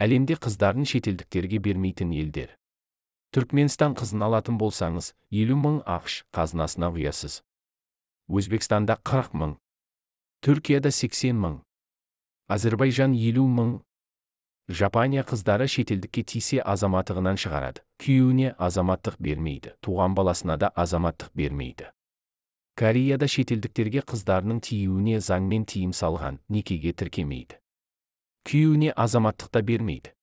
Әлемде қыздарын шетелдіктерге бермейтін елдер. Түркменстан қызын алатын болсаңыз, 50 мың ақш қазынасына құясыз. Өзбекстанда 40 мың. Түркияда 80 мың. Азербайжан 50 мың. Жапония қыздары шетелдікке тисе азаматтығынан шығарады. Күйеуіне азаматтық бермейді. Туған баласына да азаматтық бермейді. Кореяда шетелдіктерге қыздарының тиюіне заңмен тыйым салған, некеге тіркемейді. Күйеуіне азаматтық та бермейді.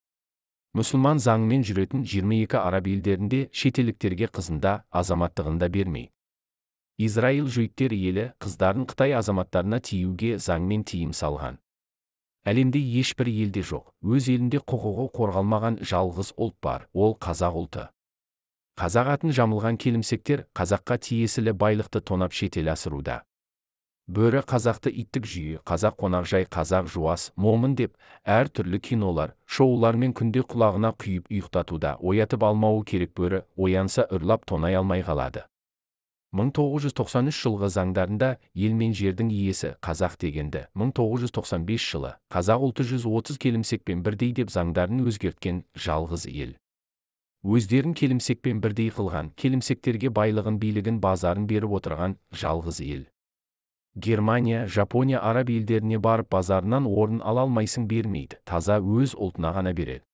Мұсылман заңмен жүретін 22 араб елдерінде шетелдіктерге қызында азаматтығын да бермейді. Израиль жүйіттер елі қыздарын Қытай азаматтарына тиюге заңмен тыйым салған. Әлемде ешбір елде жоқ, өз елінде құқығы қорғалмаған жалғыз ұлт бар, ол қазақ ұлты. Қазақ атын жамылған келімсектер қазаққа тиесілі байлықты тонап шетел асыруда. Бөрі қазақты иттік жүйе, қазақ қонақжай, қазақ жуас, момын деп, әр түрлі кинолар, шоулармен күнде құлағына құйып ұйықтатуда. Оятып алмауы керек, бөрі оянса үрлап тонай алмай қалады. 1993 жылғы заңдарында ел мен жердің иесі қазақ дегенді, 1995 жылы қазақ ұлты 130 келімсекпен бірдей деп заңдарын өзгерткен жалғыз ел. Өздерін келімсекпен бірдей қылған, келімсектерге байлығын, билігін, базарын беріп отырған жалғыз ел. Германия, Жапония араб елдеріне барып базарынан орын ала алмайсың, бермейді, таза өз ұлтына ғана береді.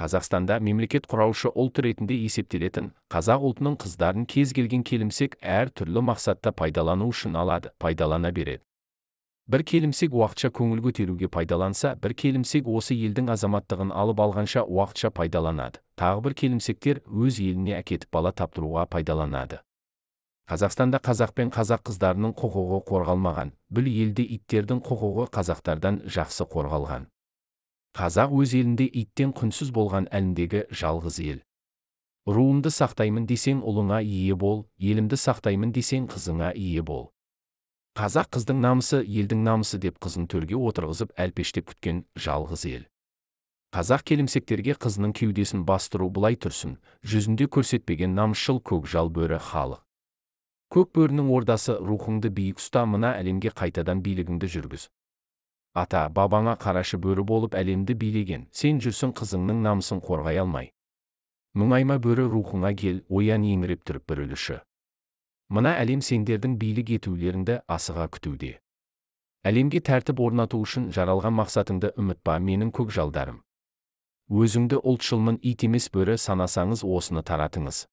Қазақстанда мемлекет құраушы ұлт ретінде есептелетін қазақ ұлтының қыздарын кез келген келімсек әр түрлі мақсатта пайдалану үшін алады, пайдалана береді. Бір келімсек уақытша көңіл көтеруге пайдаланса, бір келімсек осы елдің азаматтығын алып алғанша уақытша пайдаланады. Тағы бір келімсектер өз еліне әкетіп бала таптыруға пайдаланады. Қазақстанда қазақ пен қазақ қыздарының құқығы қорғалмаған, бұл елде иттердің құқығы қазақтардан жақсы қорғалған. Қазақ өз елінде иттен құнсыз болған әлемдегі жалғыз ел. Руымды сақтаймын десең ұлыңа ие бол, елімді сақтаймын десең қызыңа ие бол. Қазақ қыздың намысы елдің намысы деп қызын төрге отырғызып әлпештеп күткен жалғыз ел. Қазақ келімсектерге қызының кеудесін бастыру былай тұрсын, жүзінде көрсетпеген намысшыл көкжал бөрі халық. Көк бөрінің ордасы, рухыңды биік ұста, мына әлемге қайтадан билігіңді жүргіз. Ата, бабаңа қарашы бөрі болып әлемді билеген, сен жүрсің қызыңның намысын қорғай алмай. Мұңайма бөрі, рухыңа кел, оян, еңіреп тұрып бір өліші. Мына әлем сендердің билік етулеріңді асыға күтуде. Әлемге тәртіп орнату үшін жаралған мақсатыңды ұмытпа, менің көкжалдарым. Өзіңді ұлтшылмын, ит емес бөрі санасаңыз осыны таратыңыз.